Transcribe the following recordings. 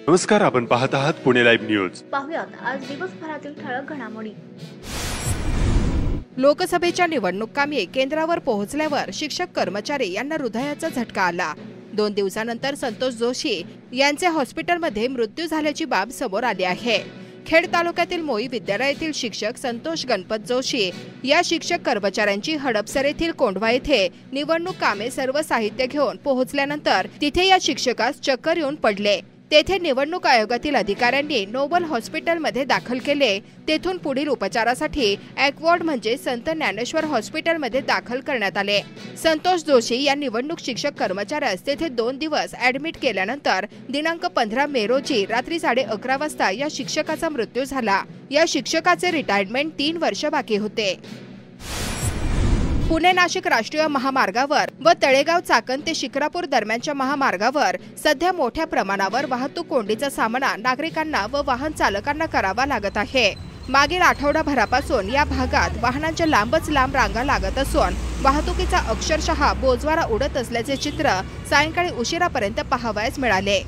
नमस्कार, आपण पाहत आहात पुणे लाईव्ह न्यूज. पाहुयात आज दिवसभरातील ठळक घडामोडी. लोकसभेच्या निवडणूक कामी केंद्रावर पोहोचल्यावर शिक्षक कर्मचारी यांना हृदयाचा झटका आला. 2 दिवसानंतर संतोष जोशी यांचे हॉस्पिटलमध्ये मृत्यू झाल्याची बाब समोर आली आहे. खेड तालुक्यातील मोई विद्यालयातील शिक्षक संतोष गणपत जोशी या शिक्षक कर्मचाऱ्यांची हडपसर येथील कोंढवा येथे निवडणूक कामे सर्व साहित्य घेऊन पोहोचल्यानंतर तिथे या शिक्षकास चक्कर येऊन पडले. तेथे निवडणूक आयोगातील अधिकाऱ्यांनी नोबल हॉस्पिटलमध्ये दाखल केले. तेथून पुढील उपचारासाठी ॲक्वॉर्ड म्हणजे संत ज्ञानेश्वर हॉस्पिटलमध्ये दाखल करण्यात आले. संतोष जोशी या निवडणूक शिक्षक कर्मचाऱ्यास तेथे 2 दिवस ॲडमिट केल्यानंतर दिनांक 15 मे रोजी रात्री 11:30 वाजता या शिक्षकाचा मृत्यू झाला. या शिक्षकाचे रिटायरमेंट 3 वर्ष बाकी होते. पुणे नाशिक राष्ट्रीय महामार्गावर व तळेगाव चाकण ते शिक्रापूर दरम्यानच्या महामार्गावर सध्या मोठ्या प्रमाणावर वाहतूक कोंडीचा सामना नागरिकांना व वाहन चालकांना करावा लागत आहे. मागील आठवडाभरापासून या भागात वाहनांच्या लांबच लांब रांगा लागत असून वाहतुकीचा अक्षरशः बोजवारा उडत असल्याचे चित्र सायंकाळी उशिरापर्यंत पाहावयास मिळाले.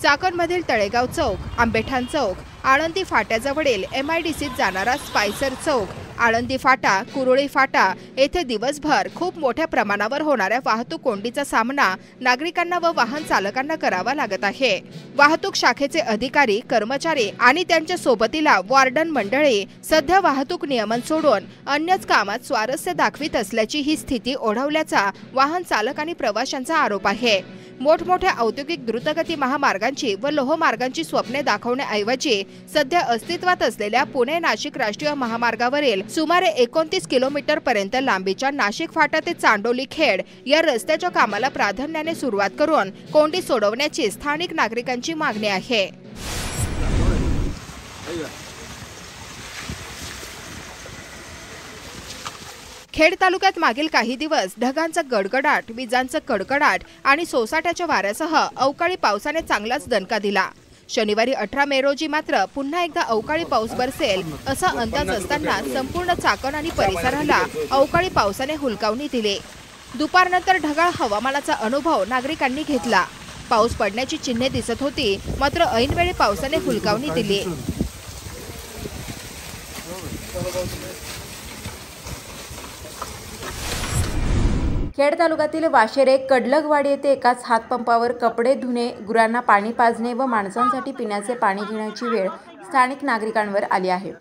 चाकणमधील तळेगाव चौक, आंबेठाण चौक, आळंदी फाट्याजवळील MIDCत जाणारा स्पायसर चौक, आळंदी फाटा, कुरोळी फाटा येथे दिवसभर खूप मोठ्या प्रमाणावर होणाऱ्या वाहतूक कोंडीचा सामना नागरिकांना व वाहन चालकांना करावा लागत आहे. वाहतूक शाखेचे अधिकारी, कर्मचारी आणि त्यांच्या सोबतीला वॉर्डन मंडळी सध्या वाहतूक नियमन सोडून अन्यच कामात स्वारस्य दाखवित असल्याची ही स्थिती ओढवल्याचा वाहन चालक आणि प्रवाशांचा आरोप आहे. मोठमोठ्या औद्योगिक द्रुतगती महामार्गांची व लोहमार्गांची स्वप्ने दाखवण्याऐवजी सध्या अस्तित्वात असलेल्या पुणे नाशिक राष्ट्रीय महामार्गावरील सुमारे 29 किलोमीटर पर्यंत लांबीच्या नाशिक फाटा ते चांडोली खेड या रस्त्याच्या कामाला प्राधान्याने सुरुवात करून कोंडी सोडवण्याची स्थानिक नागरिकांची मागणी आहे. खेड तालुक्यात मागील काही दिवस ढगांचा गडगडाट, विजांचा कडकडाट आणि सोसाट्याच्या वाऱ्यासह अवकाळी पावसाने चांगलाच दणका दिला. शनिवारी 18 मे रोजी मात्र पुन्हा एकदा अवकाळी पाऊस बरसेल असा अंदाज असताना संपूर्ण चाकण आणि परिसराला अवकाळी पावसाने हुलकावणी दिली. दुपारनंतर ढगाळ हवामानाचा अनुभव नागरिकांनी घेतला. पाऊस पडण्याची चिन्हे दिसत होती, मात्र ऐनवेळी पावसाने हुलकावणी दिली. खेड तालुक्यातील वाशेरे कडलगवाडी येथे एकाच हातपंपावर कपडे धुणे, गुरांना पाणी पाजणे व माणसांसाठी पिण्याचे पाणी घेण्याची वेळ स्थानिक नागरिकांवर आली आहे.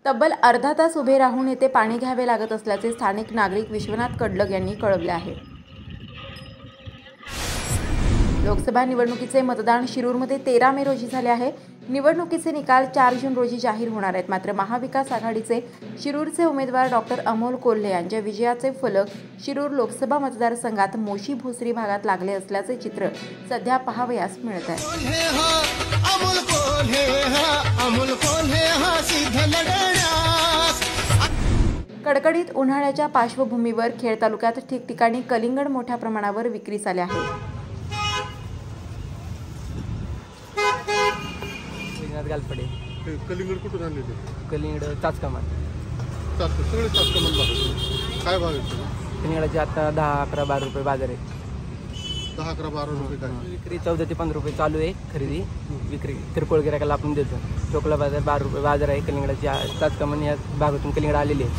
तब्बल अर्धा तास उभे राहून येथे पाणी घ्यावे लागत असल्याचे स्थानिक नागरिक विश्वनाथ कडलग यांनी कळवले आहे. लोकसभा निवडणुकीचे मतदान शिरूरमध्ये 13 मे रोजी झाले आहे. निवडणुकीचे निकाल 4 जून रोजी जाहीर होणार आहेत. मात्र महाविकास आघाडीचे शिरूरचे उमेदवार डॉक्टर अमोल कोल्हे यांच्या विजयाचे फलक शिरूर लोकसभा मतदारसंघात मोशी भोसरी भागात लागले असल्याचे चित्र सध्या पाहावयास मिळत आहे. कडकडीत उन्हाळ्याच्या पार्श्वभूमीवर खेड तालुक्यात ठिकठिकाणी कलिंगड मोठ्या प्रमाणावर विक्रीस आले आहे. गालपडे कलिंगड कुठून आणले ते? कलिंगड चाचकामात. सगळे चाचकामात भाव काय भाव आहे? कलिंगडाचे आता 10, 11, 12 रुपये बाजार आहे. 10, 11, 12 रुपये काय? विक्री 14 ते 15 रुपये चालू आहे. खरेदी विक्री किरकोळ गिरायकाला आपण देतो. चोकला बाजार 12 रुपये बाजार आहे. कलिंगडाची चाचकामान या भागातून कलिंगड आलेली आहे.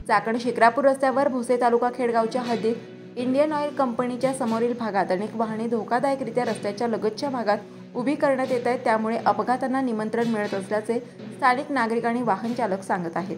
चाकण शिक्रापूर रस्त्यावर भोसे तालुका खेडगावच्या हद्दीत इंडियन ऑइल कंपनीच्या समोरील भागात अनेक वाहने धोकादायकरित्या रस्त्याच्या लगतच्या भागात उभी करण्यात येत आहेत. त्यामुळे अपघातांना निमंत्रण मिळत असल्याचे स्थानिक नागरिक आणि वाहन चालक सांगत आहेत.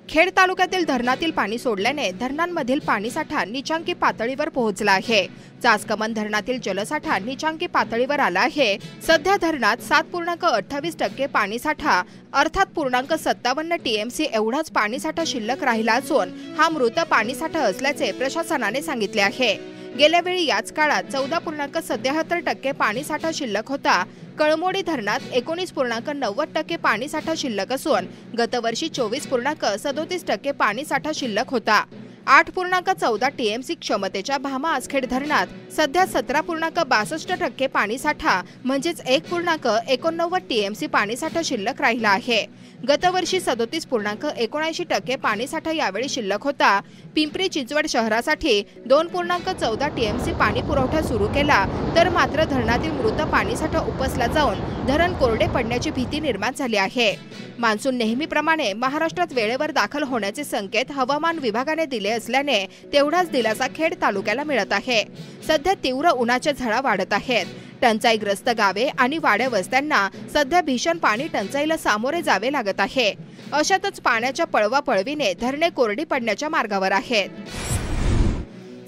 खेड तालुक्यातील धरणातील पाणी सोडल्याने धरणांमधील पाणीसाठा निचांकी पातळीवर पोहोचला आहे. चासकमन धरणातील जलसाठा निचांकी पातळीवर आला आहे. सध्या धरणात 7.28% पाणीसाठा अर्थात 0.57 TMC एवढाच पाणीसाठा शिल्लक राहिला असून हा मृत पाणीसाठा असल्याचे प्रशासनाने सांगितले आहे. गेल्या वेळी याच काळात 14.77% पाणीसाठा शिल्लक होता. कळमोडी धरणात 19.90% पाणीसाठा शिल्लक असून गतवर्षी 24.37% पाणीसाठा शिल्लक होता. 8.14 TMC क्षमतेच्या भामा आसखेड धरणात सध्या 17.62% पाणीसाठा म्हणजेच 1.89 TMC पाणीसाठा शिल्लक राहिला आहे। गतवर्षी 37.79% पाणीसाठा यावेळी शिल्लक होता। पिंपरी चिंचवड शहरासाठी 2.14 TMC पाणी पुरवठा सुरू केला तर मात्र धरणातील मृत पाणीसाठा उपसला जाऊन धरण कोरडे पडण्याची भीती निर्माण झाली आहे। मान्सून नेहमीप्रमाणे महाराष्ट्रात वेळेवर दाखल होण्याचे संकेत हवामान विभागाने दिले असल्याने तेवढाच दिलासा खेड तालुक्याला मिळत आहे। सध्या तीव्र उन्हाच्या झळा वाढत आहेत। टंचाईग्रस्त गावे आणि वाड्या वस्त्यांना सध्या भीषण पाणी टंचाईला सामोरे जावे लागत आहे। अशातच पाण्याच्या पळवापळवीने धरणे कोरडी पडण्याच्या मार्गावर आहेत।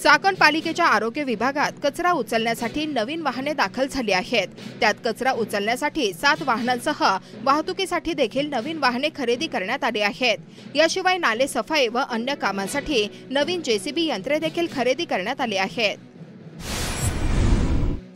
चाकण पालिकेच्या आरोग्य विभागात कचरा उचलण्यासाठी नवीन वाहने दाखल झाली आहेत। त्यात कचरा उचलण्यासाठी 7 वाहनांसह वाहतुकीसाठी देखील नवीन वाहने खरेदी करण्यात आली आहेत। याशिवाय नाले सफाई व अन्य कामांसाठी नवीन JCB यंत्रे देखील खरेदी करण्यात आली आहेत।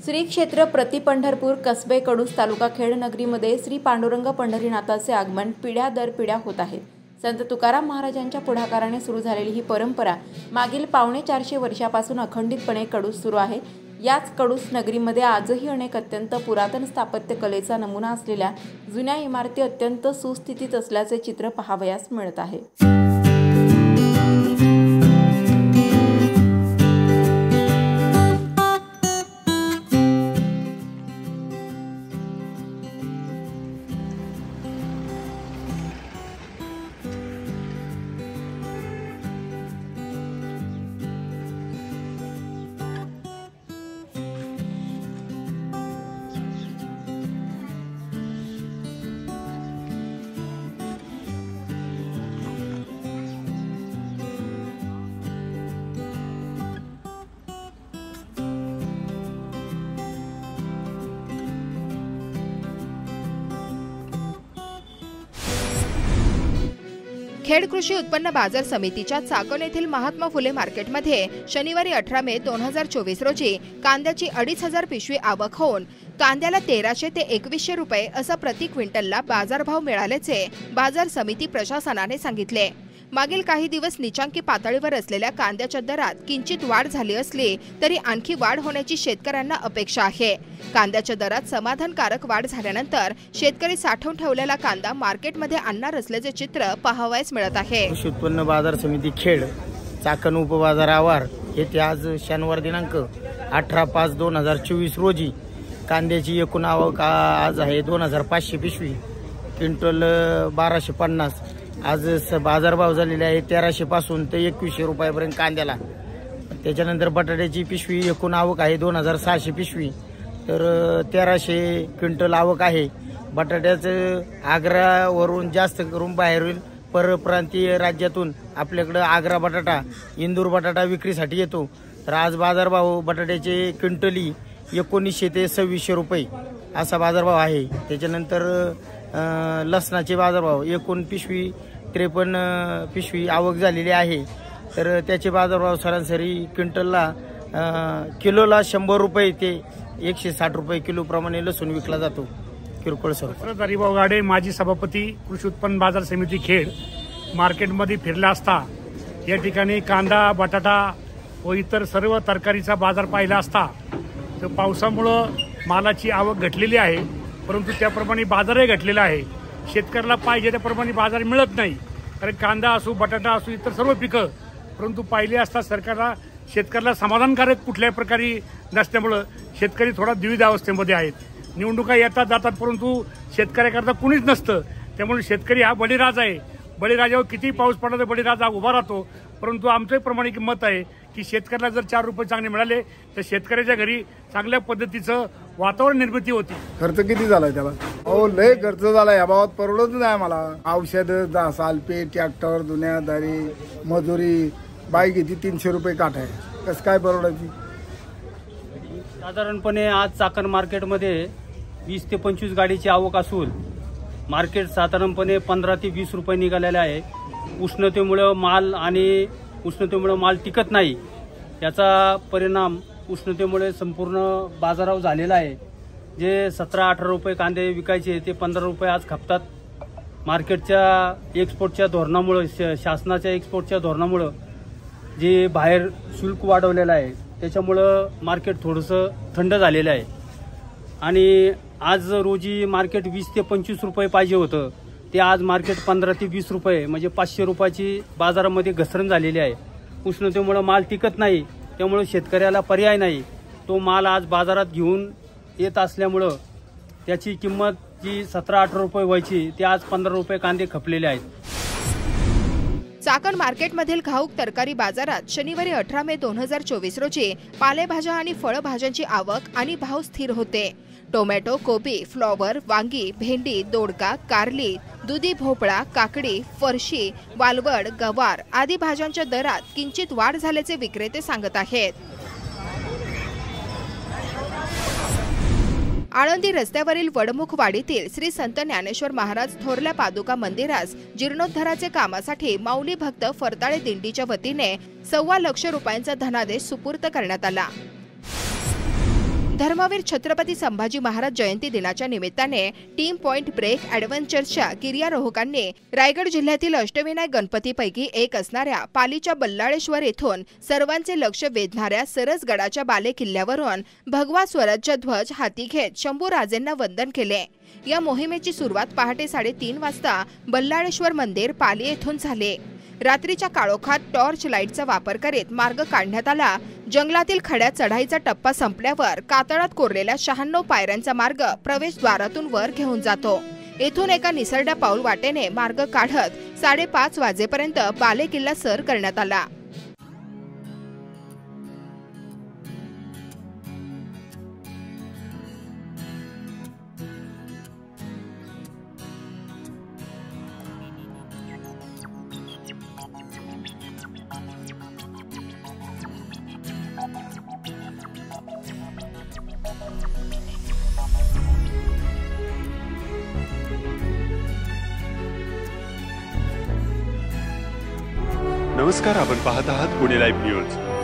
श्री क्षेत्र प्रति पंढरपूर कसबे कडूस तालुका खेड नगरीमध्ये श्री पांडुरंग पंढरीनाथाचे आगमन पिढ्या दर पिढ्या होत आहे। संत तुकाराम महाराजांच्या पुढाकाराने सुरू झालेली ही परंपरा मागील 450 वर्षापासून अखंडितपणे कडूस सुरू आहे। याच कडूस नगरीमध्ये आजही अनेक अत्यंत पुरातन स्थापत्य कलेचा नमुना असलेल्या जुन्या इमारती अत्यंत सुस्थितीत असल्याचे चित्र पाहावयास मिळत आहे। खेड कृषी उत्पन्न बाजार समितीच्या चाकण येथील महात्मा फुले मार्केटमध्ये शनिवारी 18 मे 2024 रोजी कांद्याची 2500 पिशवी आवक होऊन कांद्याला 1300 ते 2100 रुपये असा प्रति क्विंटलला बाजारभाव मिळाल्याचे बाजार समिती प्रशासनाने सांगितले। मागील काही दिवस निचांकी पातळीवर असलेल्या कांद्याच्या दरात किंचित वाढ झाली असली तरी आणखी वाढ होण्याची शेतकऱ्यांना अपेक्षा आहे। कांद्याच्या दरात समाधानकारक वाढ झाल्यानंतर शेतकरी साठवून ठेवलेला कांदा मार्केटमध्ये आणणार असल्याचे चित्र पाहावयास मिळत आहे। कृषी उत्पन्न बाजार समिती खेड चाकण उपबाजार आवार येथे आज शनिवार दिनांक 18/5/2024 रोजी कांद्याची एकूण आवक आज आहे 2500 पिशवी, क्विंटल 1250। आज बाजारभाव झालेले आहे 1300 पासून ते 2100 रुपयापर्यंत कांद्याला। त्याच्यानंतर बटाट्याची पिशवी एकूण आवक आहे 2600 पिशवी, तर 1300 क्विंटल आवक आहे। बटाट्याचं आग्रावरून जास्त करून बाहेरील परप्रांतीय राज्यातून आपल्याकडे आग्रा बटाटा, इंदूर बटाटा विक्रीसाठी येतो। तर आज बाजारभाव बटाट्याचे क्विंटली 1900 ते 2600 रुपये असा बाजारभाव आहे। त्याच्यानंतर लसणाचे बाजारभाव एकूण पिशवी 53 पिशवी आवक झालेली आहे, तर त्याचे बाजारभाव सरासरी क्विंटलला किलोला 100 रुपये ते 160 रुपये किलो प्रमाणे लसूण विकला जातो। किरकोळ सर हरिभाऊ गाडे, माजी सभापती, कृषी उत्पन्न बाजार समिती खेड। मार्केटमध्ये फिरला असता या ठिकाणी कांदा, बटाटा व इतर सर्व तरकारीचा बाजार पाहिला असता तर पावसामुळे मालाची आवक घटलेली आहे, परंतु त्याप्रमाणे बाजारही घटलेला आहे। शेतकऱ्याला पाहिजे त्याप्रमाणे बाजार मिळत नाही, कारण कांदा असो, बटाटा असो, इतर सर्व पिकं परंतु पाहिले असता सरकारला शेतकऱ्याला समाधानकारक कुठल्याही प्रकारे नसल्यामुळे शेतकरी थोडा द्विधा अवस्थेमध्ये आहेत। निवडणुका येतात जातात परंतु शेतकऱ्याकरता कुणीच नसतं, त्यामुळे शेतकरी हा बळीराजा आहे। बळीराजावर किती पाऊस पडला तर बळीराजा उभा राहतो, परंतु आमचं प्रामाणिक मत आहे की शेतकऱ्याला जर 4 रुपये चांगले मिळाले तर शेतकऱ्याच्या घरी चांगल्या पद्धतीचं वातावरण निर्मिती होती। खर्च किती झालाय त्याला? हो, लय खर्च झाला। या भावात परवडत नाही मला। औषध, सालपे, ट्रॅक्टर, दुनियादारी, मजुरी, बाई किती 300 रुपये काठ आहे, कसं काय परवडायची? साधारणपणे आज चाकण मार्केटमध्ये 20 ते 25 गाडीची आवक असून मार्केट साधारणपणे 15 ते 20 रुपये निघालेले आहे। उष्णतेमुळे माल टिकत नाही, याचा परिणाम उष्णतेमुळे संपूर्ण बाजारावर झालेला आहे। जे 17-18 रुपये कांदे विकायचे ते 15 रुपये आज खपतात। मार्केटच्या एक्सपोर्टच्या धोरणामुळे, शासनाच्या एक्सपोर्टच्या धोरणामुळे जे बाहेर शुल्क वाढवलेलं आहे त्याच्यामुळं मार्केट थोडंसं थंड झालेलं आहे आणि आज रोजी मार्केट 20 ते 25 रुपये पाहिजे होतं ते आज मार्केट 15 ते 20 रुपये म्हणजे 500 रुपयाची बाजारामध्ये घसरण झालेली आहे. उष्णतेमुळं माल टिकत नाही, त्यामुळे शेतकऱ्याला पर्याय नाही. तो माल आज बाजारात घेऊन येत असल्यामुळं त्याची किंमत जी 17-18 रुपये व्हायची ती आज 15 रुपये कांदे खपलेले आहेत. चाकण मार्केटमधील घाऊक तरकारी बाजारात शनिवारी 18 मे 2024 रोजी पालेभाज्या आणि फळभाज्यांची आवक आणि भाव स्थिर होते. टोमॅटो, कोबी, फ्लॉवर, वांगी, भेंडी, दोडका, कारली, दुधी भोपळा, काकडी, फरशी, वालवड, गवार आदी भाज्यांच्या दरात किंचित वाढ झाल्याचे विक्रेते सांगत आहेत. आळंदी रस्त्यावरील वडमुखवाडीतील श्री संत ज्ञानेश्वर महाराज थोरल्या पादुका मंदिरास जीर्णोद्धाराचे कामासाठी माऊली भक्त फरताळे दिंडीच्या वतीने 1.25 लाख रुपयांचा धनादेश सुपूर्द करण्यात आला. धर्मवीर छत्रपती संभाजी महाराज जयंती दिनाच्या निमित्ताने टीम पॉइंट ब्रेक ॲडव्हेंचरच्या गिर्यारोहकांनी रायगड जिल्ह्यातील अष्टविनायक गणपतीपैकी एक असणाऱ्या पालीच्या बल्लाळेश्वर येथून सर्वांचे लक्ष वेधणाऱ्या सरसगडाच्या बाले किल्ल्यावरून भगवा स्वराज्य ध्वज हाती घेत शंभूराजेंना वंदन केले. या मोहिमेची सुरुवात पहाटे 3:30 वाजता बल्लाळेश्वर मंदिर पाली येथून झाले. रात्रीच्या काळोखात टॉर्च लाईटचा वापर करीत मार्ग काढण्यात आला. जंगलातील खड्या चढाईचा टप्पा संपल्यावर कातळात कोरलेल्या 96 पायऱ्यांचा मार्ग प्रवेशद्वारातून वर घेऊन जातो. येथून एका निसरड्या पाऊल वाटेने मार्ग काढत 5:30 वाजेपर्यंत बाले किल्ला सर करण्यात आला. नमस्कार, आपण पाहत आहात पुणे लाईव्ह न्यूज.